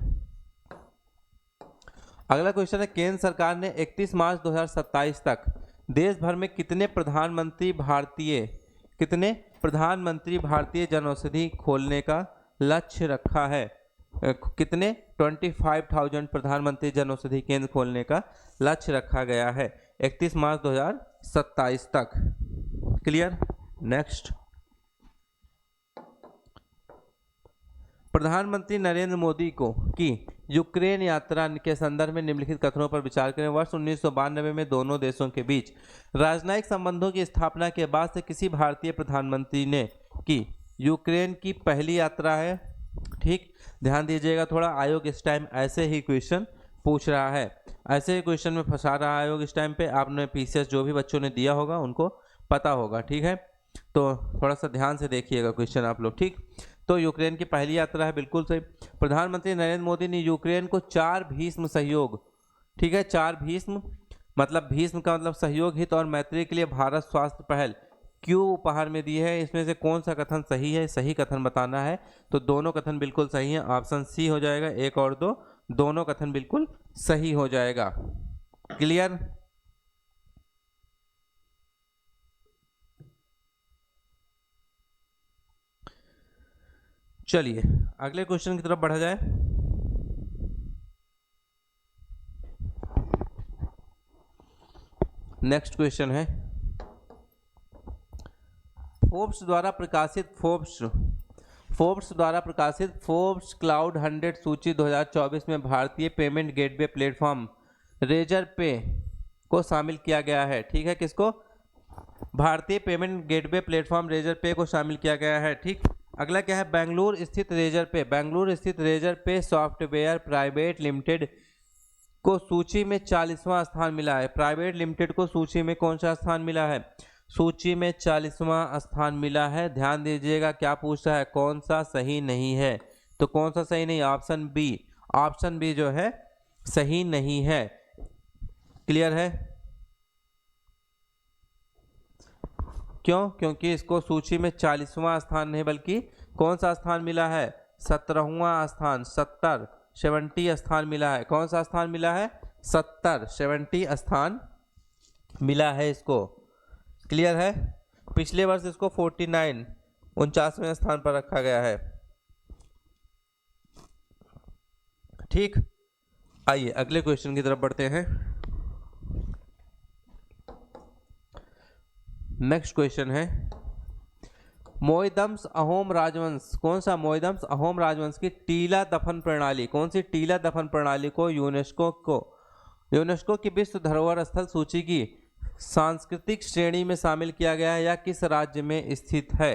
अगला क्वेश्चन है, केंद्र सरकार ने 31 मार्च 2027 तक देश भर में कितने प्रधानमंत्री भारतीय जनऔषधि खोलने का लक्ष्य रखा है? कितने? 25,000 प्रधानमंत्री जनऔषधि केंद्र खोलने का लक्ष्य रखा गया है 31 मार्च 2027 तक। क्लियर? नेक्स्ट, प्रधानमंत्री नरेंद्र मोदी की यूक्रेन यात्रा के संदर्भ में निम्नलिखित कथनों पर विचार करें। वर्ष 1992 में दोनों देशों के बीच राजनयिक संबंधों की स्थापना के बाद से किसी भारतीय प्रधानमंत्री ने की यूक्रेन की पहली यात्रा है। ठीक, ध्यान दीजिएगा थोड़ा, आयोग इस टाइम ऐसे ही क्वेश्चन पूछ रहा है, ऐसे ही क्वेश्चन में फंसा रहा है आयोग इस टाइम पे। आपने पीसीएस जो भी बच्चों ने दिया होगा उनको पता होगा। ठीक है, तो थोड़ा सा ध्यान से देखिएगा क्वेश्चन आप लोग। ठीक, तो यूक्रेन की पहली यात्रा है, बिल्कुल सही। प्रधानमंत्री नरेंद्र मोदी ने यूक्रेन को 4 भीष्म सहयोग, ठीक है, 4 भीष्म मतलब भीष्म का मतलब सहयोग, हित और मैत्री के लिए भारत स्वास्थ्य पहल क्यों उपहार में दी है? इसमें से कौन सा कथन सही है? सही कथन बताना है। तो दोनों कथन बिल्कुल सही है, ऑप्शन सी हो जाएगा। 1 और 2 दोनों कथन बिल्कुल सही हो जाएगा। क्लियर? चलिए अगले क्वेश्चन की तरफ बढ़ा जाए। नेक्स्ट क्वेश्चन है, फोर्ब्स द्वारा प्रकाशित फोर्ब्स क्लाउड 100 सूची 2024 में भारतीय पेमेंट गेटवे प्लेटफॉर्म रेजर पे को शामिल किया गया है। ठीक है, किसको? भारतीय पेमेंट गेटवे प्लेटफॉर्म रेजर पे को शामिल किया गया है। ठीक, अगला क्या है? बेंगलुरु स्थित रेजर पे सॉफ्टवेयर प्राइवेट लिमिटेड को सूची में 40वां स्थान मिला है। प्राइवेट लिमिटेड को सूची में कौन सा स्थान मिला है? सूची में 40वां स्थान मिला है। ध्यान दीजिएगा क्या पूछ रहा है, कौन सा सही नहीं है? तो कौन सा सही नहीं? ऑप्शन बी जो है सही नहीं है। क्लियर है? क्यों? क्योंकि इसको सूची में 40वां स्थान नहीं बल्कि कौन सा स्थान मिला है? 17वां स्थान, 70 स्थान मिला है। कौन सा स्थान मिला है? 70 स्थान मिला है इसको। क्लियर है? पिछले वर्ष इसको 49 स्थान पर रखा गया है। ठीक, आइए अगले क्वेश्चन की तरफ बढ़ते हैं। नेक्स्ट क्वेश्चन है, मोइदम्स अहोम राजवंश, कौन सा? मोइदम्स अहोम राजवंश की टीला दफन प्रणाली, कौन सी टीला दफन प्रणाली को यूनेस्को की विश्व धरोहर स्थल सूची की सांस्कृतिक श्रेणी में शामिल किया गया है या किस राज्य में स्थित है?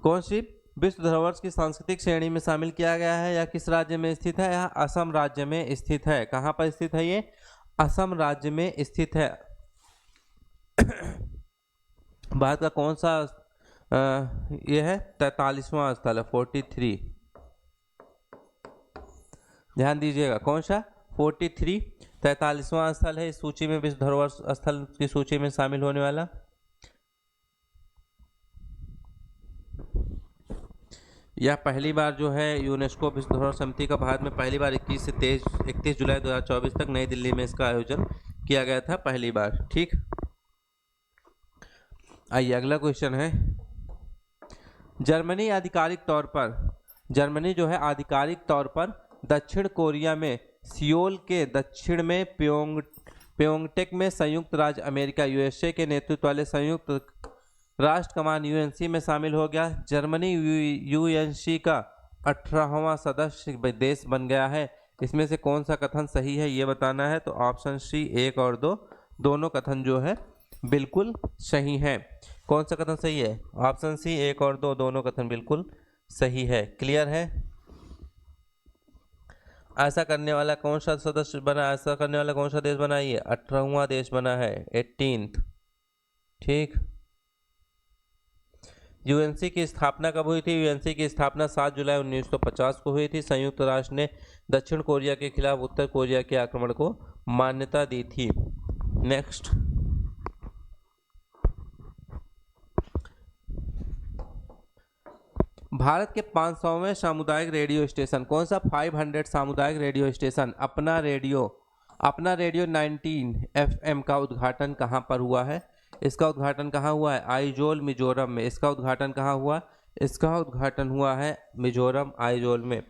कौन सी विश्व धरोहर की सांस्कृतिक श्रेणी में शामिल किया गया है या किस राज्य में स्थित है? यह असम राज्य में स्थित है। कहाँ पर स्थित है ये? असम राज्य में स्थित है। भारत का कौन सा ये है? 43वां स्थल है, 43। ध्यान दीजिएगा, कौन सा? 43 43वां स्थल है इस सूची में, विश्व धरोहर स्थल की सूची में शामिल होने वाला। यह पहली बार जो है यूनेस्को विश्व धरोहर समिति का भारत में पहली बार 21 से 31 जुलाई 2024 तक नई दिल्ली में इसका आयोजन किया गया था पहली बार। ठीक, आइए अगला क्वेश्चन है, जर्मनी जो है आधिकारिक तौर पर दक्षिण कोरिया में सियोल के दक्षिण में प्योंगटेक में संयुक्त राज्य अमेरिका यूएसए के नेतृत्व वाले संयुक्त राष्ट्र कमान यूएनसी में शामिल हो गया। जर्मनी यूएनसी का 18वां सदस्य देश बन गया है। इसमें से कौन सा कथन सही है ये बताना है। तो ऑप्शन सी 1 और 2 दोनों कथन जो है बिल्कुल सही है। कौन सा कथन सही है? ऑप्शन सी 1 और 2 दोनों कथन बिल्कुल सही है। क्लियर है? ऐसा करने वाला कौन सा सदस्य बना, ऐसा करने वाला कौन सा देश बना? ये 18वां देश बना है, 18th। ठीक। यूएनसी की स्थापना कब हुई थी? यूएनसी की स्थापना 7 जुलाई 1950 को हुई थी। संयुक्त राष्ट्र ने दक्षिण कोरिया के खिलाफ उत्तर कोरिया के आक्रमण को मान्यता दी थी। नेक्स्ट, भारत के 500वें सामुदायिक रेडियो स्टेशन, कौन सा? 500 सामुदायिक रेडियो स्टेशन अपना रेडियो 19 FM का उद्घाटन कहाँ पर हुआ है? इसका उद्घाटन कहाँ हुआ है? आइजोल मिजोरम में। इसका उद्घाटन कहाँ हुआ? इसका उद्घाटन हुआ है मिजोरम आइजोल में।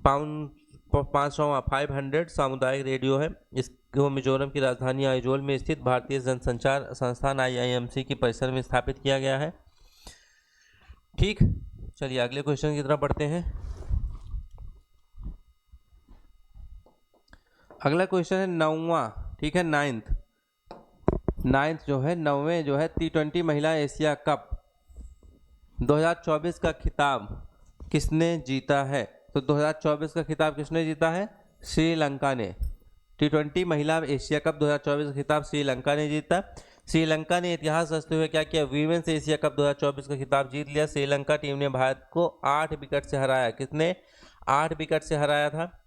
500वां 500 सामुदायिक रेडियो है। इसको मिजोरम की राजधानी आइजोल में स्थित भारतीय जनसंचार संस्थान IIMC की परिसर में स्थापित किया गया है। ठीक, चलिए अगले क्वेश्चन की तरफ बढ़ते हैं। अगला क्वेश्चन है 9वां, ठीक है, 9th जो है 9वें जो है T20 महिला एशिया कप 2024 का खिताब किसने जीता है? तो 2024 का खिताब किसने जीता है? श्रीलंका ने। T20 महिला एशिया कप 2024 का खिताब श्रीलंका ने जीता। श्रीलंका ने इतिहास रचते हुए क्या किया? वीमेंस एशिया कप 2024 का खिताब जीत लिया। श्रीलंका टीम ने भारत को 8 विकेट से हराया। कितने? 8 विकेट से हराया था।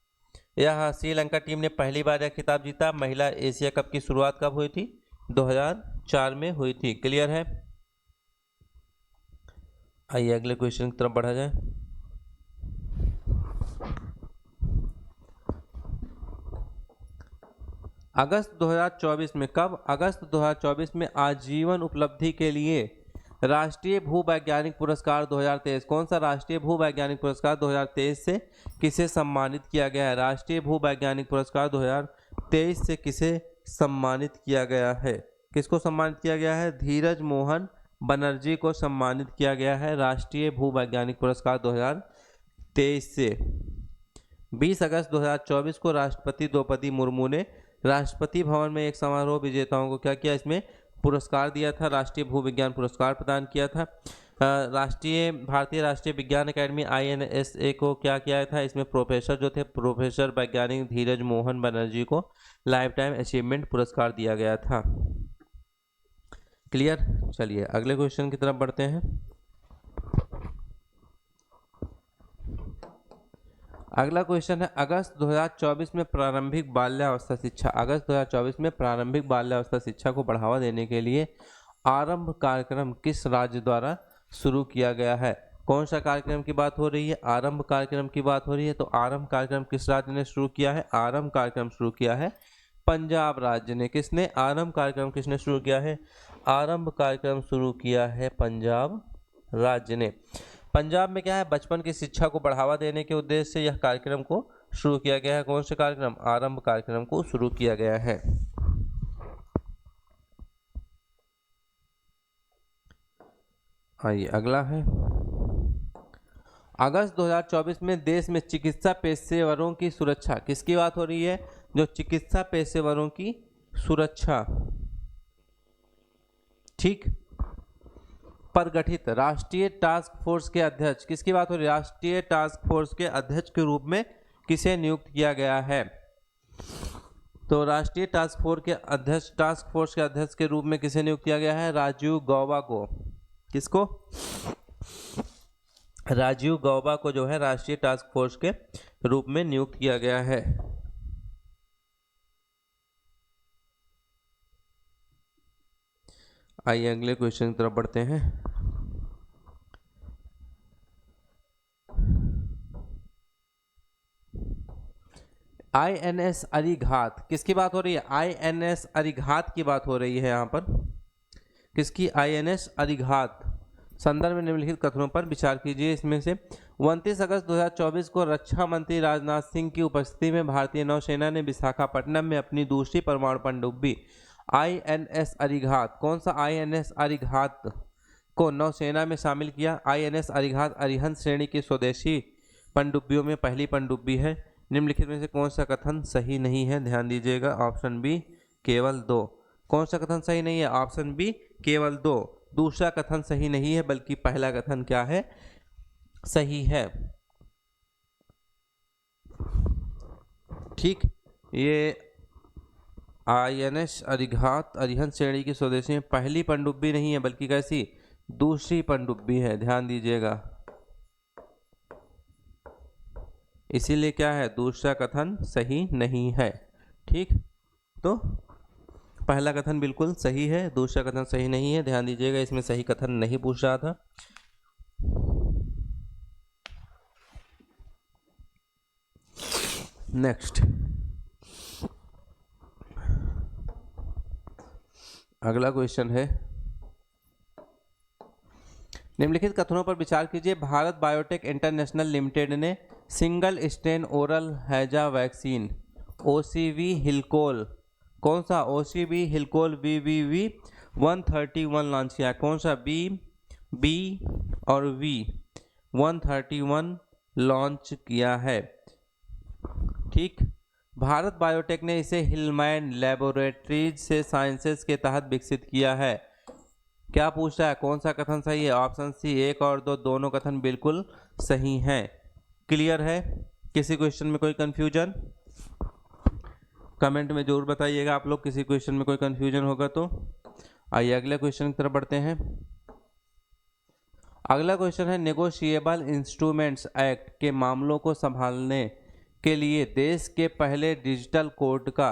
यह श्रीलंका टीम ने पहली बार यह खिताब जीता। महिला एशिया कप की शुरुआत कब हुई थी? 2004 में हुई थी। क्लियर है? आइए अगले क्वेश्चन की तरफ बढ़ा जाए। अगस्त 2024 में, कब? अगस्त 2024 में आजीवन उपलब्धि के लिए राष्ट्रीय भूवैज्ञानिक पुरस्कार 2023, कौन सा राष्ट्रीय भूवैज्ञानिक पुरस्कार 2023 से किसे सम्मानित किया गया है? राष्ट्रीय भूवैज्ञानिक पुरस्कार 2023 से किसे सम्मानित किया गया है? किसको सम्मानित किया गया है? धीरज मोहन बनर्जी को सम्मानित किया गया है राष्ट्रीय भूवैज्ञानिक पुरस्कार 2023 से। 20 अगस्त 2024 को राष्ट्रपति द्रौपदी मुर्मू ने राष्ट्रपति भवन में एक समारोह विजेताओं को क्या किया? इसमें पुरस्कार दिया था, राष्ट्रीय भूविज्ञान पुरस्कार प्रदान किया था। भारतीय राष्ट्रीय विज्ञान अकादमी INSA को क्या किया था? इसमें प्रोफेसर जो थे, प्रोफेसर वैज्ञानिक धीरज मोहन बनर्जी को लाइफ टाइम अचीवमेंट पुरस्कार दिया गया था। क्लियर? चलिए अगले क्वेश्चन की तरफ बढ़ते हैं। अगला क्वेश्चन है अगस्त 2024 में प्रारंभिक बाल्यावस्था शिक्षा। अगस्त 2024 में प्रारंभिक बाल्यावस्था शिक्षा को बढ़ावा देने के लिए आरंभ कार्यक्रम किस राज्य द्वारा शुरू किया गया है? कौन सा कार्यक्रम की बात हो रही है? आरंभ कार्यक्रम की बात हो रही है। तो आरंभ कार्यक्रम किस राज्य ने शुरू किया है? आरंभ कार्यक्रम शुरू किया है पंजाब राज्य ने। किसने? आरंभ कार्यक्रम किसने शुरू किया है? आरंभ कार्यक्रम शुरू किया है पंजाब राज्य ने। पंजाब में क्या है? बचपन की शिक्षा को बढ़ावा देने के उद्देश्य से यह कार्यक्रम को शुरू किया गया है। कौन से कार्यक्रम? आरंभ कार्यक्रम को शुरू किया गया है। आइए अगला है अगस्त 2024 में देश में चिकित्सा पेशेवरों की सुरक्षा, किसकी बात हो रही है? जो चिकित्सा पेशेवरों की सुरक्षा, ठीक, पर गठित राष्ट्रीय टास्क फोर्स के अध्यक्ष, किसकी बात हो रही है? राष्ट्रीय टास्क फोर्स के अध्यक्ष के रूप में किसे नियुक्त किया गया है? तो राष्ट्रीय टास्क फोर्स के अध्यक्ष के रूप में किसे नियुक्त किया गया है? राजीव गौबा को। किसको? राजीव गौबा को जो है राष्ट्रीय टास्क फोर्स के रूप में नियुक्त किया गया है। आइए अगले क्वेश्चन की तरफ बढ़ते हैं। INS अरिघात, किसकी बात हो रही है? INS अरिघात की बात हो रही है यहाँ पर। किसकी? INS अरिघात। संदर्भ में निम्नलिखित कथनों पर विचार कीजिए। इसमें से 29 अगस्त 2024 को रक्षा मंत्री राजनाथ सिंह की उपस्थिति में भारतीय नौसेना ने विशाखापट्टनम में अपनी दूसरी परमाणु पनडुब्बी INS अरिघात, कौन सा INS अरिघात को नौसेना में शामिल किया। INS अरिहंत अरिहंत श्रेणी की स्वदेशी पनडुब्बियों में पहली पनडुब्बी है। निम्नलिखित में से कौन सा कथन सही नहीं है? ध्यान दीजिएगा, ऑप्शन बी केवल 2। कौन सा कथन सही नहीं है? ऑप्शन बी केवल 2। दूसरा कथन सही नहीं है, बल्कि पहला कथन क्या है? सही है। ठीक, ये INS अरिहंत श्रेणी की स्वदेशी में पहली पनडुब्बी नहीं है, बल्कि कैसी? दूसरी पनडुब्बी है। ध्यान दीजिएगा, इसीलिए क्या है? दूसरा कथन सही नहीं है। ठीक, तो पहला कथन बिल्कुल सही है, दूसरा कथन सही नहीं है। ध्यान दीजिएगा, इसमें सही कथन नहीं पूछ रहा था। नेक्स्ट, अगला क्वेश्चन है, निम्नलिखित कथनों पर विचार कीजिए। भारत बायोटेक इंटरनेशनल लिमिटेड ने सिंगल स्ट्रेन ओरल हैजा वैक्सीन OCV हिलकोल, कौन सा? OCV हिलकोल VVV 131 लॉन्च किया। कौन सा? B और V 131 लॉन्च किया है। ठीक, भारत बायोटेक ने इसे हिलमैन लैबोरेटरीज से साइंसेस के तहत विकसित किया है। क्या पूछ रहा है? कौन सा कथन सही है? ऑप्शन सी 1 और 2 दोनों कथन बिल्कुल सही हैं। क्लियर है? किसी क्वेश्चन में कोई कंफ्यूजन? कमेंट में जरूर बताइएगा आप लोग, किसी क्वेश्चन में कोई कंफ्यूजन होगा तो। आइए अगले क्वेश्चन की तरफ बढ़ते हैं। अगला क्वेश्चन है, नेगोशिएबल इंस्ट्रूमेंट्स एक्ट के मामलों को संभालने के लिए देश के पहले डिजिटल कोर्ट का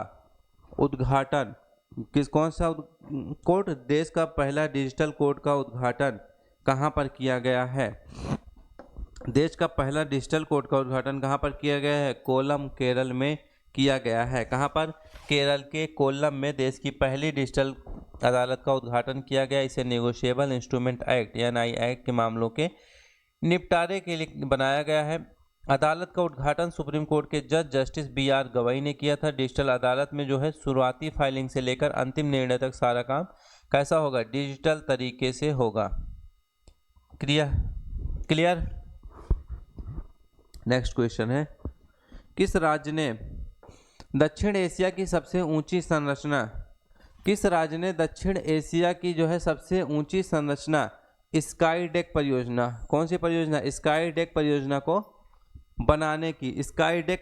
उद्घाटन कौन सा कोर्ट? देश का पहला डिजिटल कोर्ट का उद्घाटन कहाँ पर किया गया है? देश का पहला डिजिटल कोर्ट का उद्घाटन कहाँ पर किया गया है? कोल्लम, केरल में किया गया है। कहाँ पर? केरल के कोल्लम में देश की पहली डिजिटल अदालत का उद्घाटन किया गया। इसे negotiable instrument act NI act के मामलों के निपटारे के लिए बनाया गया है। अदालत का उद्घाटन सुप्रीम कोर्ट के जज जस्टिस BR गवई ने किया था। डिजिटल अदालत में जो है शुरुआती फाइलिंग से लेकर अंतिम निर्णय तक सारा काम कैसा होगा? डिजिटल तरीके से होगा। क्लियर? नेक्स्ट क्वेश्चन है, किस राज्य ने दक्षिण एशिया की सबसे ऊंची संरचना किस राज्य ने दक्षिण एशिया की जो है सबसे ऊंची संरचना स्काई डेक परियोजना, कौन सी परियोजना? स्काई डेक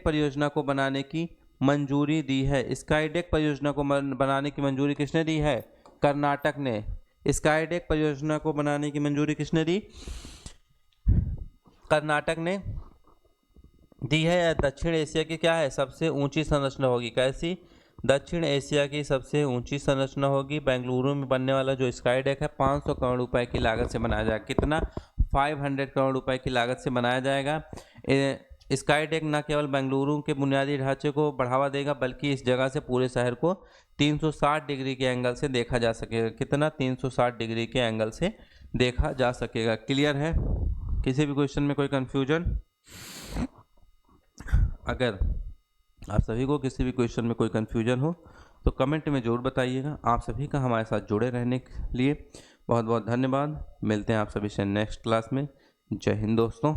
परियोजना को बनाने की मंजूरी दी है। स्काई डेक परियोजना को बनाने की मंजूरी किसने दी है? कर्नाटक ने। स्काई डेक परियोजना को बनाने की मंजूरी किसने दी? कर्नाटक ने दी है। दक्षिण एशिया की क्या है? सबसे ऊंची संरचना होगी। कैसी? दक्षिण एशिया की सबसे ऊंची संरचना होगी। बेंगलुरु में बनने वाला जो स्काई डेक है 500 करोड़ रुपए की लागत से बनाया जाएगा। कितना? 500 करोड़ रुपए की लागत से बनाया जाएगा। स्काई डेक न केवल बेंगलुरु के बुनियादी ढांचे को बढ़ावा देगा, बल्कि इस जगह से पूरे शहर को 360 डिग्री के एंगल से देखा जा सकेगा। कितना? 360 डिग्री के एंगल से देखा जा सकेगा। क्लियर है? किसी भी क्वेश्चन में कोई कंफ्यूजन? अगर आप सभी को किसी भी क्वेश्चन में कोई कंफ्यूजन हो तो कमेंट में ज़रूर बताइएगा। आप सभी का हमारे साथ जुड़े रहने के लिए बहुत बहुत धन्यवाद। मिलते हैं आप सभी से नेक्स्ट क्लास में। जय हिंद दोस्तों।